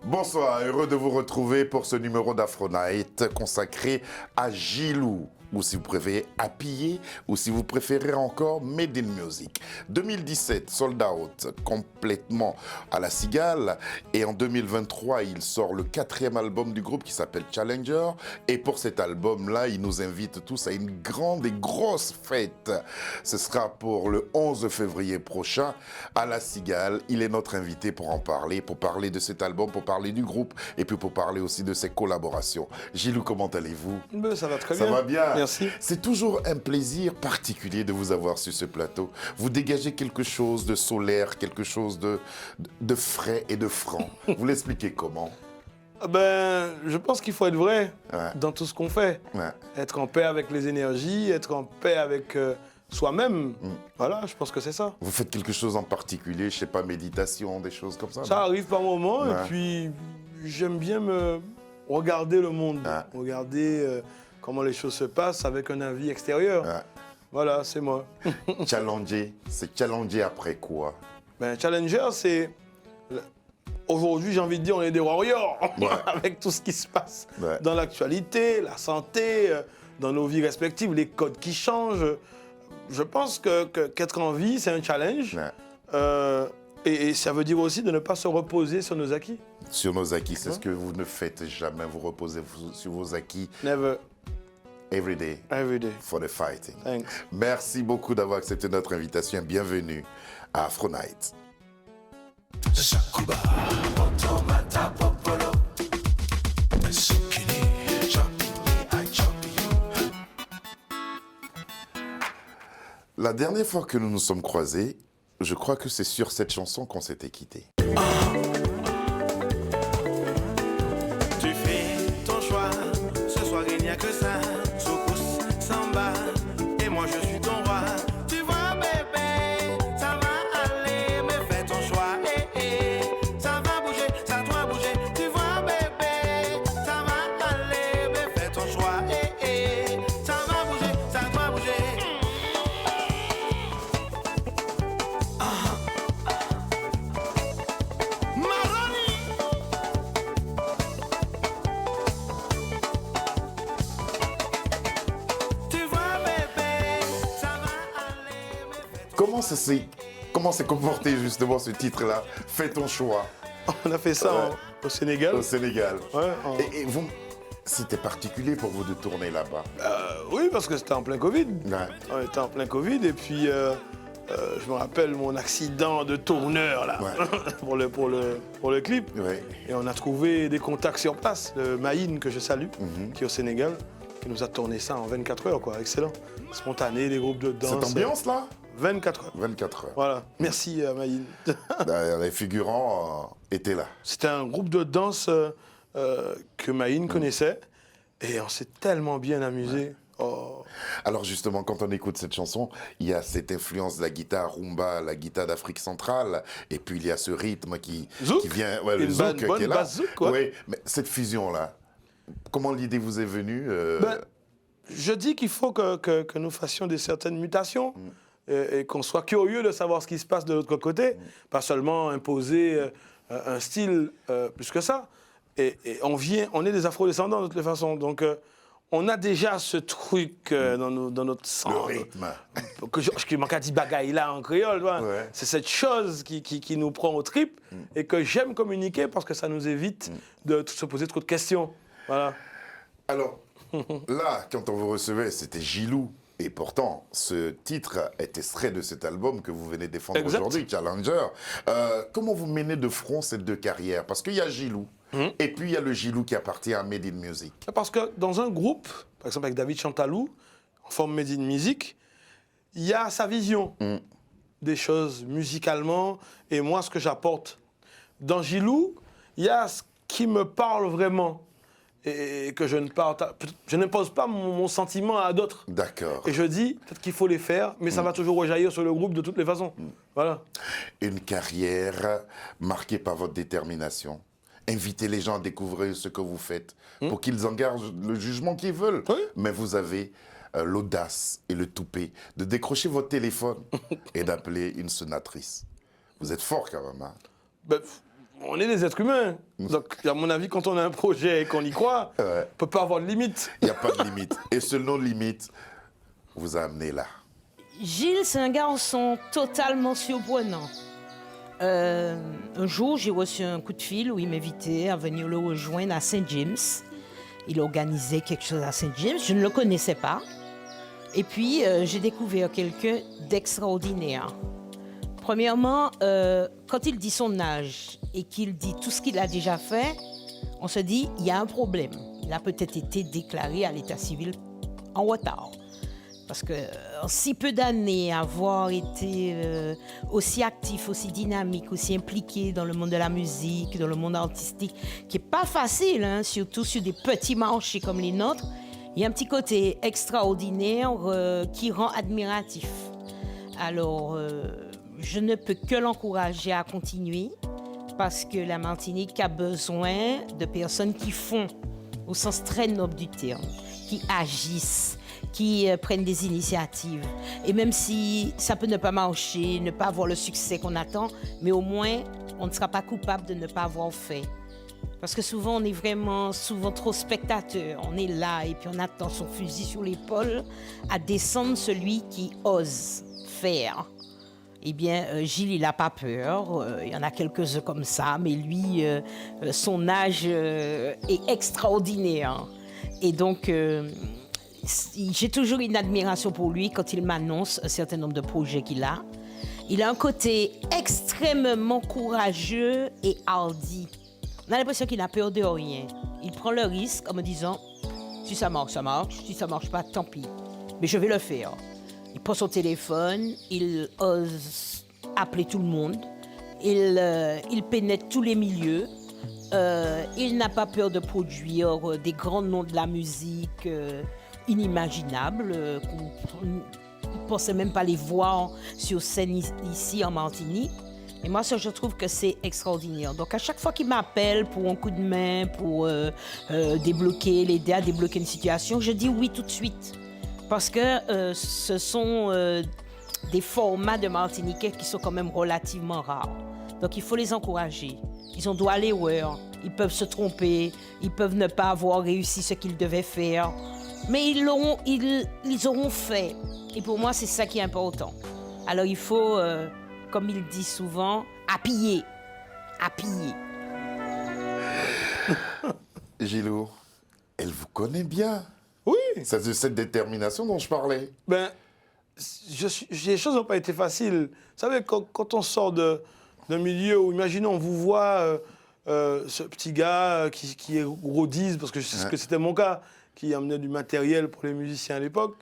Bonsoir, heureux de vous retrouver pour ce numéro d'Afro Night consacré à Djilou, ou si vous préférez Happy, ou si vous préférez encore Made in Music. 2017, sold out complètement à la Cigale, et en 2023, il sort le 4e album du groupe qui s'appelle Challenger, et pour cet album-là, il nous invite tous à une grande et grosse fête. Ce sera pour le 11 février prochain à la Cigale. Il est notre invité pour en parler, pour parler de cet album, pour parler du groupe, et puis pour parler aussi de ses collaborations. Djilou, comment allez-vous? Ça va très bien. Ça va bien? Merci. C'est toujours un plaisir particulier de vous avoir sur ce plateau. Vous dégagez quelque chose de solaire, quelque chose de frais et de franc. Vous l'expliquez comment? Je pense qu'il faut être vrai Ouais. dans tout ce qu'on fait. Ouais. Être en paix avec les énergies, être en paix avec soi-même. Voilà, je pense que c'est ça. Vous faites quelque chose en particulier, je sais pas, méditation, des choses comme ça? Ça arrive par moments Ouais. et puis j'aime bien me regarder le monde, Ouais. regarder comment les choses se passent avec un avis extérieur. Ouais. Voilà, c'est moi. Challenger, c'est challenger après quoi? Challenger, c'est... Aujourd'hui, j'ai envie de dire, on est des warriors Ouais. avec tout ce qui se passe Ouais. dans l'actualité, la santé, dans nos vies respectives, les codes qui changent. Je pense qu'être en vie, c'est un challenge. Ouais. Et ça veut dire aussi de ne pas se reposer sur nos acquis. Sur nos acquis, c'est ce que vous ne faites jamais, vous reposez sur vos acquis. Never, Every day every day. for the fighting. Thanks. Merci beaucoup d'avoir accepté notre invitation. Bienvenue à Afro Night. La dernière fois que nous nous sommes croisés, je crois que c'est sur cette chanson qu'on s'était quittés. Tu fais ton choix, ce soir il n'y a que ça. Soukous, samba, et moi je suis ton roi. Tu vois bébé, ça va aller, mais fais ton choix, ça va bouger, ça doit bouger. Tu vois bébé, ça va aller, mais fais ton choix, ça va bouger, ça doit bouger. Maroni. Tu vois bébé, ça va aller, mais fais ton Comment s'est comporté justement ce titre-là? Fais ton choix On a fait ça Ouais. au Sénégal. au Sénégal. Ouais, Et vous, c'était particulier pour vous de tourner là-bas. oui, parce que c'était en plein Covid. Ouais. On était en plein Covid et puis je me rappelle mon accident de tourneur là, Ouais. pour le clip. Ouais. Et on a trouvé des contacts sur place. Le Maïn, que je salue, qui est au Sénégal, qui nous a tourné ça en 24 heures, quoi. Excellent. Spontané, des groupes de danse. Cette ambiance-là? 24 heures. 24 heures. Voilà. Merci Maïn. Les figurants étaient là. C'était un groupe de danse que Maïn connaissait. Et on s'est tellement bien amusé. Oh. Alors justement, quand on écoute cette chanson, il y a cette influence de la guitare rumba, la guitare d'Afrique centrale, et puis il y a ce rythme qui vient, ouais, le Une zouk bonne qui est là. basse zouk, quoi. Oui, mais cette fusion-là, comment l'idée vous est venue Je dis qu'il faut que nous fassions des certaines mutations et qu'on soit curieux de savoir ce qui se passe de l'autre côté, pas seulement imposer un style plus que ça. Et on est des afro-descendants de toute façon, donc on a déjà ce truc dans notre sang. Le rythme. Qui manque à dire bagaille là en créole, tu vois. Ouais. C'est cette chose qui nous prend aux tripes et que j'aime communiquer parce que ça nous évite de se poser trop de questions. Voilà. Alors, là, quand on vous recevait, c'était Djilou. Et pourtant, ce titre est extrait de cet album que vous venez défendre Exact. aujourd'hui, Challenger. Comment vous menez de front ces deux carrières? Parce qu'il y a Djilou, et puis il y a le Djilou qui appartient à Made in Music. Parce que dans un groupe, par exemple avec David Chantalou, en forme Made in Music, il y a sa vision des choses musicalement et moi ce que j'apporte. Dans Djilou, il y a ce qui me parle vraiment et que je n'impose pas mon sentiment à d'autres. D'accord. Et je dis, peut-être qu'il faut les faire, mais ça va toujours rejaillir sur le groupe de toutes les façons. Voilà. Une carrière marquée par votre détermination. Invitez les gens à découvrir ce que vous faites pour qu'ils engagent le jugement qu'ils veulent. Oui. Mais vous avez l'audace et le toupet de décrocher votre téléphone et d'appeler une sonatrice. Vous êtes fort quand même, hein? Ben, on est des êtres humains. Donc, à mon avis, quand on a un projet et qu'on y croit, on ne peut pas avoir de limite. Il n'y a pas de limite. Et ce non-limite vous a amené là. Gilles, c'est un garçon totalement surprenant. Un jour, j'ai reçu un coup de fil où il m'invitait à venir le rejoindre à Saint James. Il organisait quelque chose à Saint James, je ne le connaissais pas. Et puis, j'ai découvert quelqu'un d'extraordinaire. Premièrement, quand il dit son âge et qu'il dit tout ce qu'il a déjà fait, on se dit, il y a un problème. Il a peut-être été déclaré à l'état civil en retard. Parce que en si peu d'années, avoir été aussi actif, aussi dynamique, aussi impliqué dans le monde de la musique, dans le monde artistique, qui n'est pas facile, hein, surtout sur des petits marchés comme les nôtres, il y a un petit côté extraordinaire qui rend admiratif. Alors, je ne peux que l'encourager à continuer parce que la Martinique a besoin de personnes qui font, au sens très noble du terme, qui agissent, qui prennent des initiatives. Et même si ça peut ne pas marcher, ne pas avoir le succès qu'on attend, mais au moins, on ne sera pas coupable de ne pas avoir fait. Parce que souvent, on est vraiment trop spectateur. On est là et puis on attend son fusil sur l'épaule à descendre celui qui ose faire. Eh bien, Gilles, il n'a pas peur. Il y en a quelques-uns comme ça, mais lui, son âge est extraordinaire. Et donc, j'ai toujours une admiration pour lui quand il m'annonce un certain nombre de projets qu'il a. Il a un côté extrêmement courageux et hardi. On a l'impression qu'il n'a peur de rien. Il prend le risque en me disant, si ça marche, ça marche. Si ça ne marche pas, tant pis. Mais je vais le faire. Il prend son téléphone, il ose appeler tout le monde, il pénètre tous les milieux, il n'a pas peur de produire des grands noms de la musique inimaginables, qu'on ne pensait même pas les voir sur scène ici en Martinique. Et moi, ça, je trouve que c'est extraordinaire. Donc, à chaque fois qu'il m'appelle pour un coup de main, pour l'aider à débloquer une situation, je dis oui tout de suite. Parce que ce sont des formats de Martiniquais qui sont quand même relativement rares. Donc, il faut les encourager. Ils ont droit à l'erreur. Ils peuvent se tromper. Ils peuvent ne pas avoir réussi ce qu'ils devaient faire. Mais ils auront fait. Et pour moi, c'est ça qui est important. Alors, il faut, comme il dit souvent, appuyer. Appuyer. Gilou, elle vous connaît bien. Oui. C'est de cette détermination dont je parlais. Ben, les choses n'ont pas été faciles. Vous savez, quand on sort d'un milieu où, imaginons, on vous voit ce petit gars qui est rodise, parce que je sais que c'était mon cas, qui amenait du matériel pour les musiciens à l'époque,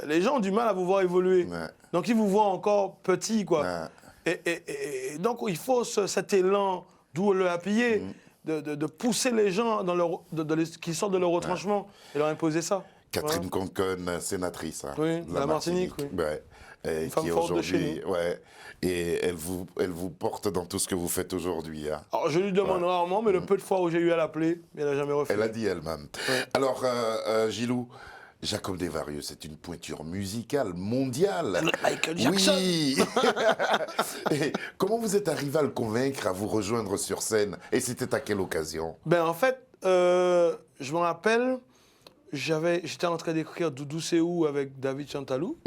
les gens ont du mal à vous voir évoluer. Ouais. Donc, ils vous voient encore petit, quoi. Ouais. Et donc, il faut cet élan, d'où le appuyer, de pousser les gens qui sortent de leur retranchement et leur imposer ça. Catherine Conconne, sénatrice. Hein, oui, de la Martinique, oui. Ouais. Une femme qui forte de chez nous. Ouais, et elle vous porte dans tout ce que vous faites aujourd'hui. Hein. Alors, je lui demande rarement, mais le peu de fois où j'ai eu à l'appeler, elle n'a jamais refusé. Elle a dit elle-même. Ouais. Alors, Gilou, Jacob Desvarieux, c'est une pointure musicale mondiale. Michael Jackson. Oui. Et comment vous êtes arrivé à le convaincre à vous rejoindre sur scène? Et c'était à quelle occasion? Ben, en fait, je me rappelle, j'étais en train d'écrire Doudou C'est où avec David Chantalou.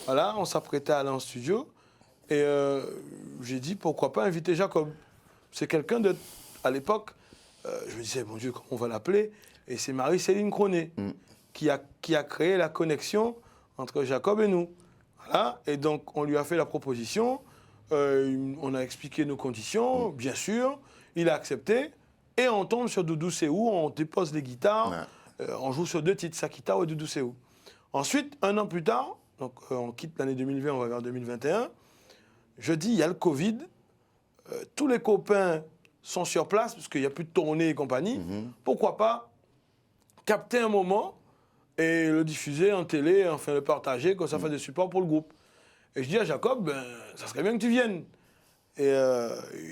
Voilà, on s'apprêtait à aller en studio. Et j'ai dit, pourquoi pas inviter Jacob? C'est quelqu'un de... À l'époque, je me disais, mon Dieu, comment on va l'appeler? Et c'est Marie-Céline Cronet qui a créé la connexion entre Jacob et nous. Voilà, et donc, on lui a fait la proposition. On a expliqué nos conditions, bien sûr. Il a accepté. Et on tombe sur Doudou C'est où, on dépose les guitares. On joue sur 2 titres, Sakitao et Doudou C'est où. Ensuite, 1 an plus tard, donc on quitte l'année 2020, on va vers 2021. Je dis, il y a le Covid. Tous les copains sont sur place, parce qu'il n'y a plus de tournée et compagnie. Pourquoi pas capter un moment et le diffuser en télé, enfin le partager, comme ça fait des supports pour le groupe. Et je dis à Jacob, ben, ça serait bien que tu viennes. Et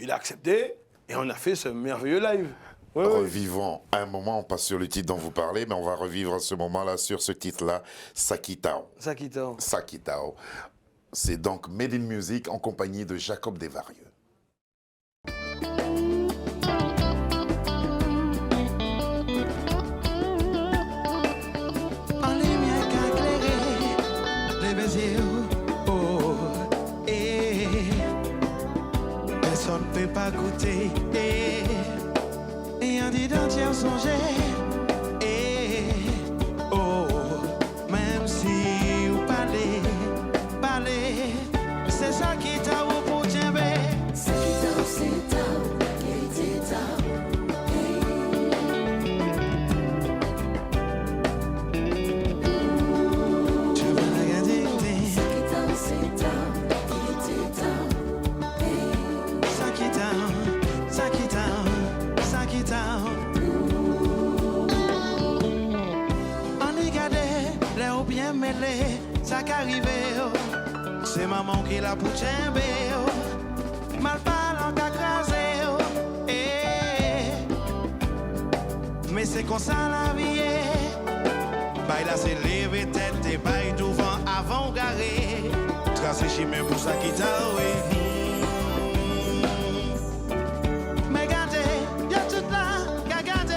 il a accepté, et on a fait ce merveilleux live. Ouais, Revivons un moment, on passe sur le titre dont vous parlez, mais on va revivre ce moment-là sur ce titre-là, Sakitao. Sakitao. Sakitao. C'est donc Made in Music en compagnie de Jacob Desvarieux. j'ai songé. Eh, oh, même si vous parlez, c'est ça qui t'a ou pour t'aimer. Ça qui t'a, c'est ta, qui était ta. Tu vas regarder, Ça qui t'a, c'est ta, qui était ta. ça qui t'a, ça qui t'a, ça qui t'a. On y gardait, les ou bien mêlés, ça qui arrivait. C'est maman qui l'a pour t'aimer. Mal parlant qu'à craser. Mais c'est comme ça la vie est. Bail là c'est lever tête et bail devant avant garé. Tracer chemin pour ça qui t'a oui. Mais gardez, y'a tout là, qu'a gardé.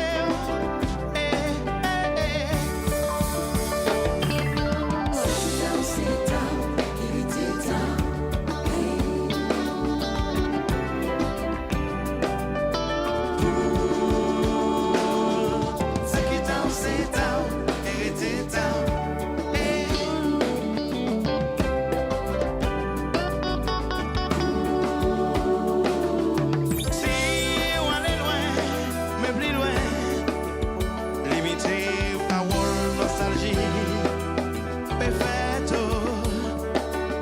Ça qui t'a, c'est ta, qui était ta. Ça qui t'a, c'est t'a, hérité t'a. Si on est loin, mais plus loin, limité parole nostalgie, perfect,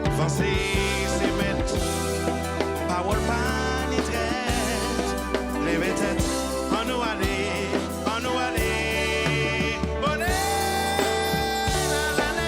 avancer c'est mettre, parole pas ni traite, lever tête, on nous aller, on nous aller, bonnet, la la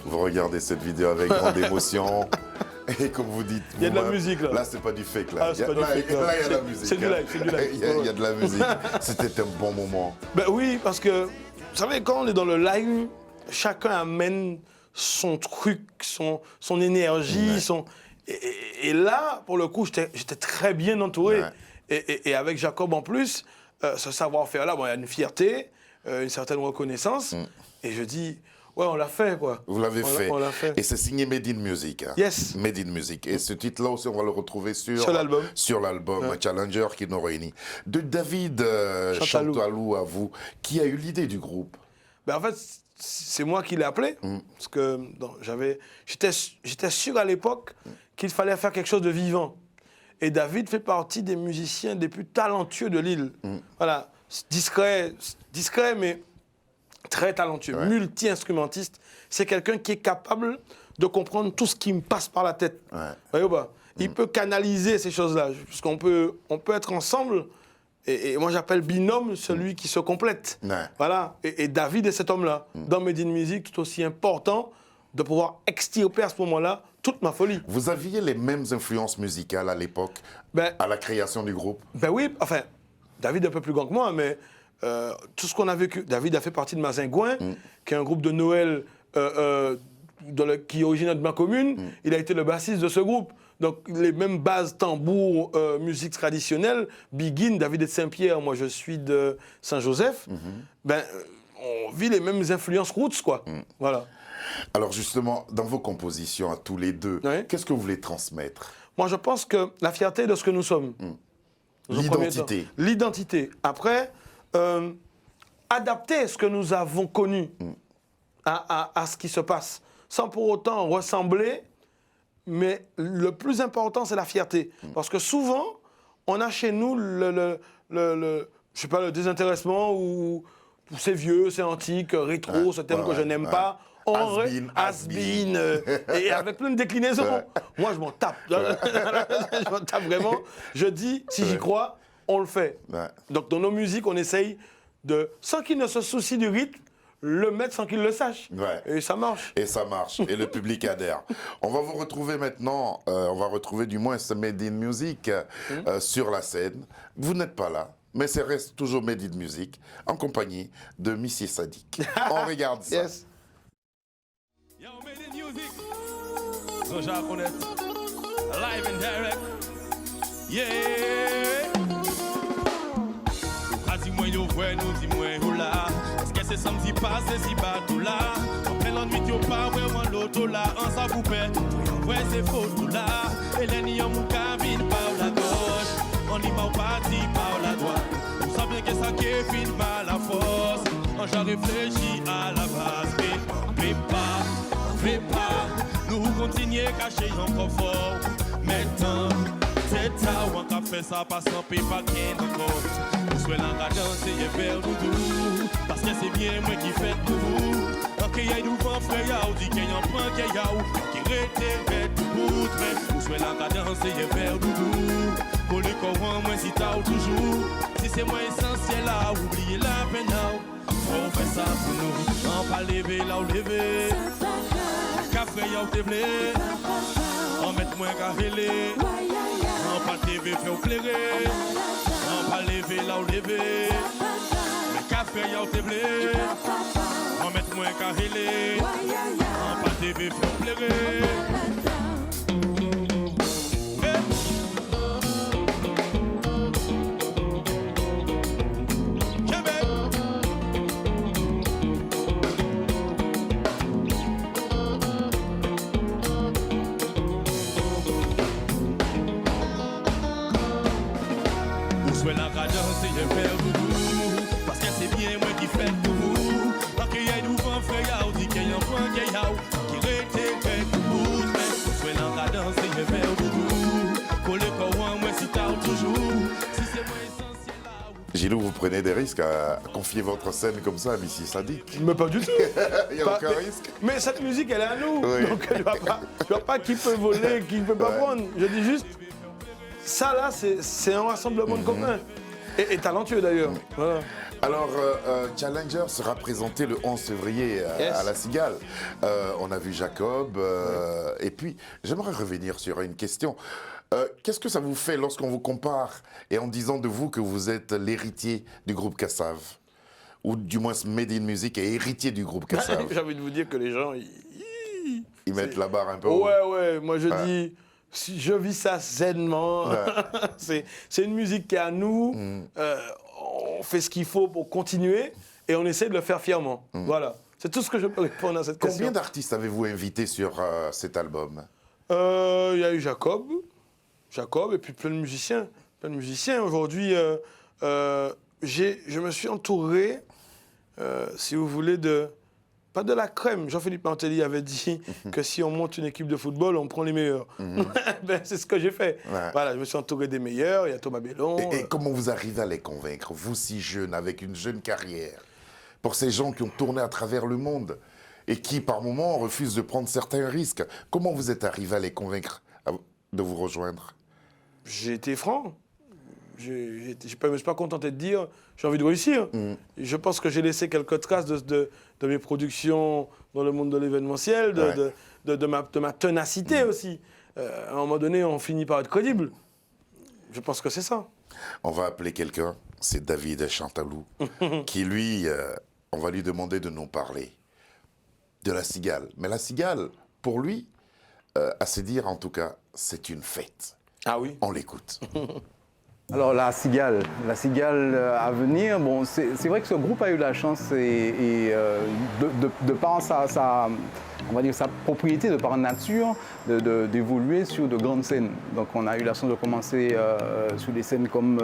Vous regardez cette vidéo avec grande émotion. Et comme vous dites, Il y a de la vous-même, musique, là. Là, c'est pas du fake. Là, Ah, c'est pas du fake, là. Là, il y a de la musique. C'est du hein. live, c'est du live. Il y a de la musique. C'était un bon moment. Ben oui, parce que, vous savez, quand on est dans le live, chacun amène son truc, son énergie, Ouais. Et là, pour le coup, j'étais très bien entouré. Ouais. Et avec Jacob en plus, ce savoir-faire-là, bon, il y a une fierté, une certaine reconnaissance. Et je dis, ouais, on l'a fait, quoi. Vous l'avez fait. On l'a fait. Et c'est signé Made in Music. hein. Yes. Made in Music. Et ce titre-là aussi, on va le retrouver sur l'album. Sur l'album Ouais. Challenger qui nous réunit. De David Chantalou. Chantalou à vous, qui a eu l'idée du groupe. Ben en fait, c'est moi qui l'ai appelé. Parce que j'étais sûr à l'époque qu'il fallait faire quelque chose de vivant. Et David fait partie des musiciens les plus talentueux de l'île. Voilà, discret, mais très talentueux, Ouais. multi-instrumentiste. C'est quelqu'un qui est capable de comprendre tout ce qui me passe par la tête. Ouais. Voyez ou pas? Il peut canaliser ces choses-là. Parce qu'on peut être ensemble. Et moi, j'appelle binôme celui qui se complète. Ouais. Voilà. Et David est cet homme-là. Dans Made in Music, tout aussi important de pouvoir extirper à ce moment-là toute ma folie. Vous aviez les mêmes influences musicales à l'époque, Ben, à la création du groupe. ben oui, enfin, David est un peu plus grand que moi, mais tout ce qu'on a vécu. David a fait partie de Mazingouin, qui est un groupe de Noël qui est originaire de ma commune. Il a été le bassiste de ce groupe. Donc, les mêmes bases, tambours, musique traditionnelle. Begin, David est de Saint-Pierre, moi je suis de Saint-Joseph. Ben, on vit les mêmes influences roots, quoi. Voilà. Alors justement, dans vos compositions à tous les deux, Ouais. qu'est-ce que vous voulez transmettre? Moi, je pense que la fierté de ce que nous sommes. Dans un premier L'identité. temps. L'identité. Après, adapter ce que nous avons connu à ce qui se passe, sans pour autant ressembler. Mais le plus important, c'est la fierté. Parce que souvent, on a chez nous je sais pas, le désintéressement ou c'est vieux, c'est antique, rétro, ce terme que je n'aime pas. Has-been. Et avec plein de déclinaisons. Moi, je m'en tape. Je m'en tape vraiment. Je dis, si j'y crois, on le fait. Ouais. Donc, dans nos musiques, on essaye de, sans qu'il ne se soucie du rythme, le mettre sans qu'il le sache. Ouais. Et ça marche. Et ça marche, et le public adhère. On va vous retrouver maintenant, on va retrouver du moins ce Made in Music sur la scène. Vous n'êtes pas là, mais ça reste toujours Made in Music, en compagnie de Missy Sadiq. On regarde ça. Yes. Yo, Made in Music. Sonja connaître. Live and direct. Yeah. Dis-moi yo vrai, nous dis-moi yo là. Est-ce que c'est samedi passé si bateau là? En plein l'ennui yo pas vraiment l'auto là. En ça vous pète, ouais c'est faux tout là. Et les nions mon cabine par la gauche. On y m'a parti par la droite. On sait bien que ça qui est fin mal à force. Quand j'ai réfléchi à la base, mais pas. Nous continuons cacher encore fort. Maintenant, c'est ça où on a fait ça passant puis pas qu'un encore. Vous soyez là à danser et faire doudou. Parce que c'est bien moi qui fais pour vous. Quand il y a du vent frère, on dit qu'il y a un point qu'il y a qui reste tout bout. Vous soyez là à danser et faire doudou. Pour le corps, moi si t'as toujours. Si c'est moins essentiel là, oubliez la peine là. On fait ça pour nous. On va lever là ou lever. Café y'a ou te blé. On met moins qu'à relais. On va TV faire pleurer. On va lever là ou lever. Mais café y'a ou te blé. On met moins qu'à relais. On va TV faire pleurer. Parce que c'est bien moi qui fais pour vous. Parce qu'il y a du vent frère, on dit qu'il y a un point qui reste tout bout. Mais sois là à danser et faire doudou. Pour le corps, moi si t'as toujours. Si c'est moins essentiel là. Gilou, vous prenez des risques à confier votre scène comme ça à Missy Sadiq? Mais pas du tout. Il n'y a aucun risque. Mais cette musique, elle est à nous. Oui. Donc je vois pas qui peut voler, qui ne peut pas prendre. Je dis juste, ça là, c'est un rassemblement de copains. Et talentueux d'ailleurs. Voilà. Alors, Challenger sera présenté le 11 février à La Cigale. On a vu Jacob. Et puis, j'aimerais revenir sur une question. Qu'est-ce que ça vous fait lorsqu'on vous compare et en disant de vous que vous êtes l'héritier du groupe Kassav? Ou du moins Made in Music est héritier du groupe Kassav? J'ai envie de vous dire que les gens, Ils mettent la barre un peu haut. Ouais, moi je dis, si je vis ça zainement. C'est une musique qui est à nous. On fait ce qu'il faut pour continuer et on essaie de le faire fièrement. Voilà. C'est tout ce que je peux répondre à cette question. Combien d'artistes avez-vous invité sur cet album? Il y a eu Jacob et puis plein de musiciens. Aujourd'hui, je me suis entouré, si vous voulez, pas de la crème. Jean-Philippe Mantelli avait dit que si on monte une équipe de football, on prend les meilleurs. Ben, c'est ce que j'ai fait. Ouais. Voilà, je me suis entouré des meilleurs. Il y a Thomas Bellon. Et comment vous arrivez à les convaincre, vous si jeune, avec une jeune carrière, pour ces gens qui ont tourné à travers le monde et qui, par moments, refusent de prendre certains risques? Comment vous êtes arrivé à les convaincre de vous rejoindre? J'ai été franc. Je ne me suis pas contenté de dire j'ai envie de réussir. Je pense que j'ai laissé quelques traces de mes productions dans le monde de l'événementiel, de ma ténacité aussi. À un moment donné, on finit par être crédible. Je pense que c'est ça. On va appeler quelqu'un, c'est David Chantalou, qui lui, on va lui demander de nous parler de La Cigale. Mais La Cigale, pour lui, à se dire en tout cas, c'est une fête. Ah oui. On l'écoute. Alors la Cigale à venir, bon, c'est vrai que ce groupe a eu la chance de par on va dire sa propriété, de par nature, d'évoluer sur de grandes scènes. Donc on a eu la chance de commencer sur des scènes comme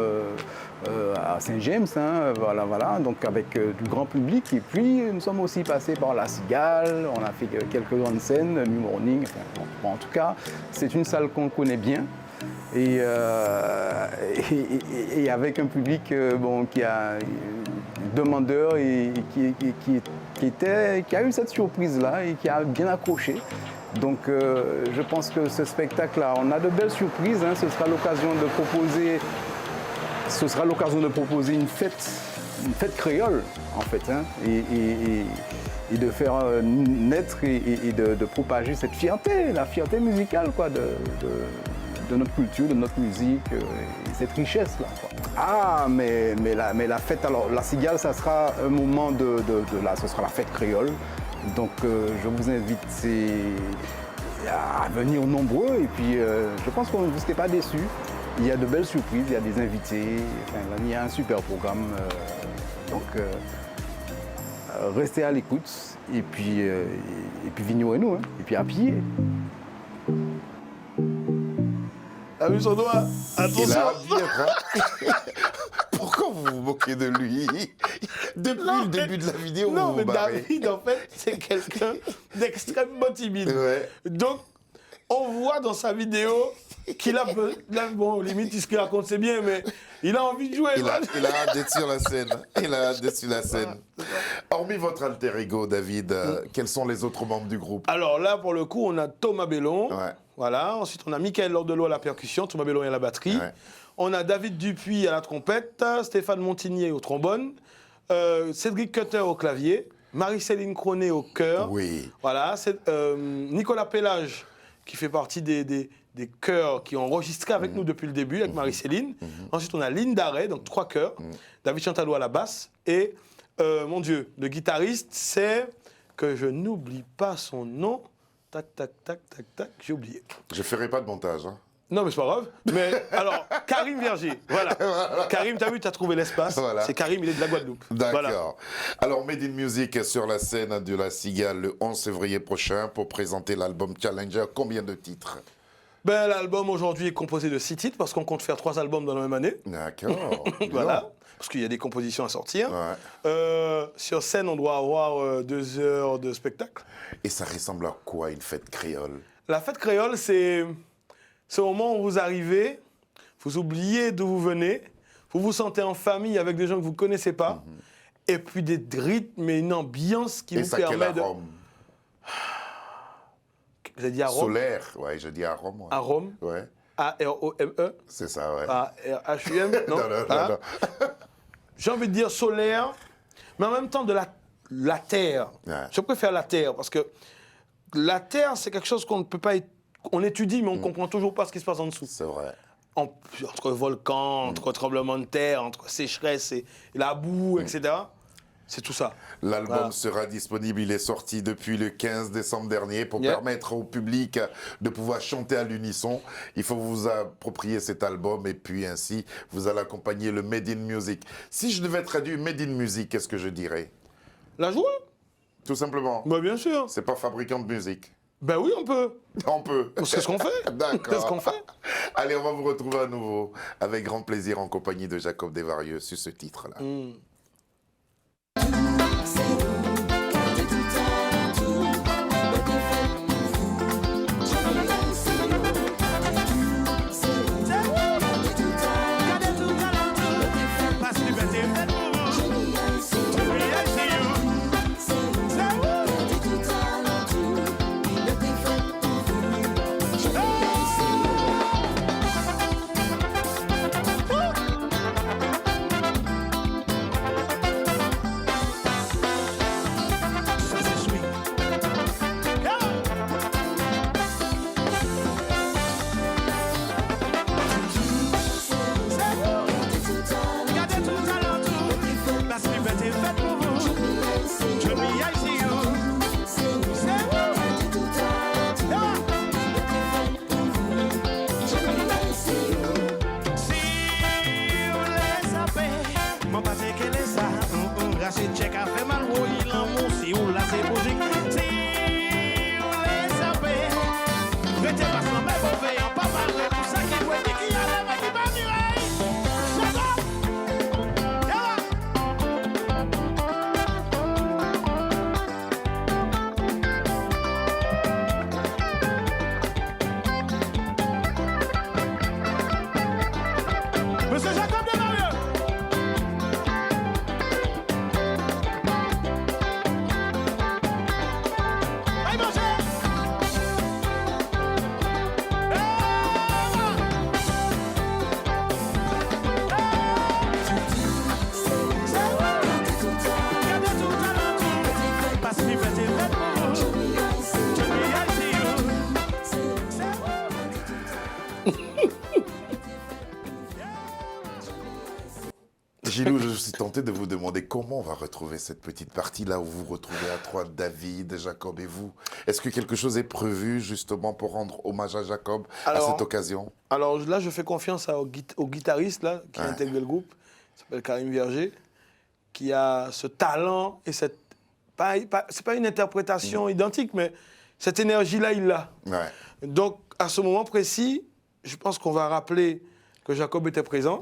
à Saint-James, voilà, donc avec du grand public. Et puis nous sommes aussi passés par La Cigale, on a fait quelques grandes scènes, New Morning, en tout cas, c'est une salle qu'on connaît bien. Et avec un public qui a demandeur et qui a eu cette surprise-là et qui a bien accroché. Donc je pense que ce spectacle-là, on a de belles surprises. Ce sera l'occasion de proposer une fête créole, en fait, et de faire naître et de propager cette fierté, la fierté musicale, quoi, de notre culture, de notre musique, et cette richesse-là. Ah, mais la fête, alors La Cigale, ça sera un moment ce sera la fête créole. Donc je vous invite, à venir nombreux. Et puis, je pense que vous ne serez pas déçus. Il y a de belles surprises, il y a des invités. Enfin, il y a un super programme. Donc, restez à l'écoute. Et puis vignorez-nous. Hein. Et puis, appuyez. A vu son doigt? Il Attention. a bien, hein. Pourquoi vous vous moquez de lui? Depuis Non, le début de la vidéo, Non, vous mais vous barrez. David, en fait, c'est quelqu'un d'extrêmement timide. Ouais. Donc, on voit dans sa vidéo qu'il a, là, bon, limite, ce qu'il raconte, c'est bien, mais il a envie de jouer. Il a hâte d'être sur la scène. Il a hâte d'être sur la scène. Hormis votre alter ego, David, quels sont les autres membres du groupe? Alors là, pour le coup, on a Thomas Bellon. Ouais. Voilà. Ensuite, on a Michael Lordelot à la percussion, Thomas Bellon à la batterie. Ouais. On a David Dupuis à la trompette, Stéphane Montigné au trombone, Cédric Cutter au clavier, Marie-Céline Cronet au chœur. Oui. Voilà. Nicolas Pellage, qui fait partie des chœurs qui ont enregistré avec nous depuis le début, avec Marie-Céline. Ensuite, on a Lynn Darret, donc 3 chœurs. David Chantalou à la basse. Et, mon Dieu, le guitariste, c'est que je n'oublie pas son nom. Tac, tac, tac, tac, tac, j'ai oublié. Je ferai pas de montage. Hein. Non, mais c'est pas grave. Mais alors, Karim Verger, voilà. Karim, t'as vu, t'as trouvé l'espace. Voilà. C'est Karim, il est de la Guadeloupe. D'accord. Voilà. Alors, Made in Music sur la scène de la Cigale le 11 février prochain pour présenter l'album Challenger. Combien de titres? Ben, l'album aujourd'hui est composé de 6 titres parce qu'on compte faire 3 albums dans la même année. D'accord. Voilà. Parce qu'il y a des compositions à sortir. Ouais. Sur scène, on doit avoir 2 heures de spectacle. Et ça ressemble à quoi, une fête créole? La fête créole, c'est au moment où vous arrivez, vous oubliez d'où vous venez, vous vous sentez en famille avec des gens que vous ne connaissez pas, et puis des rythmes et une ambiance qui Et vous ça, quel permet de... arôme? Vous avez dit arôme? Solaire, ouais, je dis arôme. Ouais. Arôme. Ouais, A-R-O-M-E. c'est ça, ouais. A-R-H-U-M. Non, Non, non, Hein? non, non. J'ai envie de dire solaire, mais en même temps de la terre. Ouais. Je préfère la terre, parce que la terre, c'est quelque chose qu'on ne peut pas... On étudie, mais on ne comprend toujours pas ce qui se passe en dessous. C'est vrai. Entre volcans, entre tremblements de terre, entre sécheresse et la boue, etc. C'est tout ça. L'album Voilà. sera disponible, il est sorti depuis le 15 décembre dernier pour Yeah. permettre au public de pouvoir chanter à l'unisson. Il faut vous approprier cet album et puis ainsi vous allez accompagner le Made in Music. Si je devais traduire Made in Music, qu'est-ce que je dirais? La joie? Tout simplement. Bah, bien sûr. C'est pas fabricant de musique. Ben oui, on peut. On peut. C'est ce qu'on fait. D'accord. C'est ce qu'on fait. Allez, on va vous retrouver à nouveau avec grand plaisir en compagnie de Jacob Desvarieux sur ce titre-là. C'est vous, gardez tout à tout, le défaite pour vous. Génial, c'est vous, c'est vous, gardez tout à tout, le défaite Parce que liberté est faite pour vous. génial, c'est vous, Real, c'est you. c'est vous, gardez tout à tout, le défaite pour vous. Génial, c'est vous. Gilou, je suis tenté de vous demander comment on va retrouver cette petite partie-là où vous vous retrouvez à trois, David, Jacob et vous. Est-ce que quelque chose est prévu justement pour rendre hommage à Jacob à Alors, cette occasion? Alors là, je fais confiance au guitariste là, qui a intégré le groupe, il s'appelle Karim Vierger, qui a ce talent et cette... c'est pas une interprétation identique, mais cette énergie-là, il l'a. Ouais. Donc, à ce moment précis, je pense qu'on va rappeler que Jacob était présent,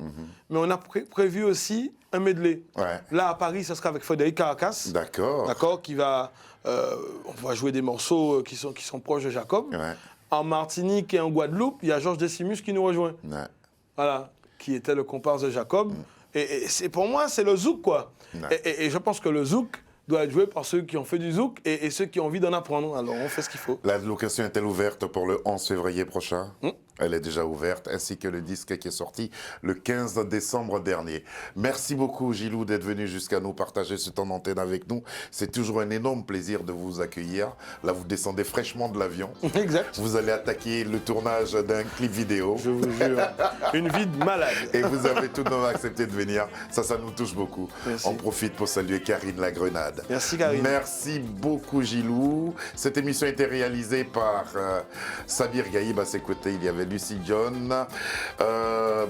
mais on a prévu aussi un medley. Ouais. Là, à Paris, ça sera avec Frédéric Caracas, D'accord. d'accord, qui va... on va jouer des morceaux qui sont proches de Jacob. Ouais. En Martinique et en Guadeloupe, il y a Georges Decimus qui nous rejoint. Ouais. Voilà, qui était le comparse de Jacob. Et c'est, pour moi, c'est le zouk, quoi. Ouais. Et je pense que le zouk doit être joué par ceux qui ont fait du zouk et ceux qui ont envie d'en apprendre. Alors, on fait ce qu'il faut. La location est-elle ouverte pour le 11 février prochain? Elle est déjà ouverte, ainsi que le disque qui est sorti le 15 décembre dernier. Merci beaucoup, Gilou, d'être venu jusqu'à nous partager ce temps d'antenne avec nous. C'est toujours un énorme plaisir de vous accueillir. Là, vous descendez fraîchement de l'avion. Exact. Vous allez attaquer le tournage d'un clip vidéo. Je vous jure. Une vie de malade. Et vous avez tout de même accepté de venir. Ça nous touche beaucoup. Merci. On profite pour saluer Karine Lagrenade. Merci, Karine. Merci beaucoup, Gilou. Cette émission a été réalisée par Sabir Gaïb. À ses côtés, il y avait Lucie John.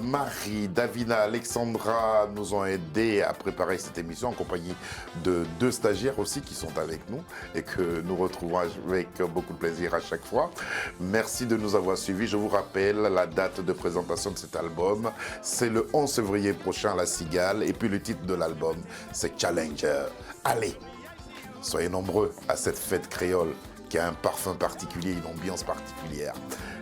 Marie, Davina, Alexandra nous ont aidés à préparer cette émission en compagnie de 2 stagiaires aussi qui sont avec nous et que nous retrouvons avec beaucoup de plaisir à chaque fois. Merci de nous avoir suivis. Je vous rappelle la date de présentation de cet album. C'est le 11 février prochain à La Cigale. Et puis le titre de l'album, c'est Challenger. Allez, soyez nombreux à cette fête créole qui a un parfum particulier, une ambiance particulière.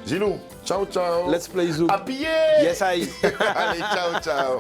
Gilou, ciao, ciao. Let's play zouk. Habillé. Yes, I. Allez, ciao, ciao.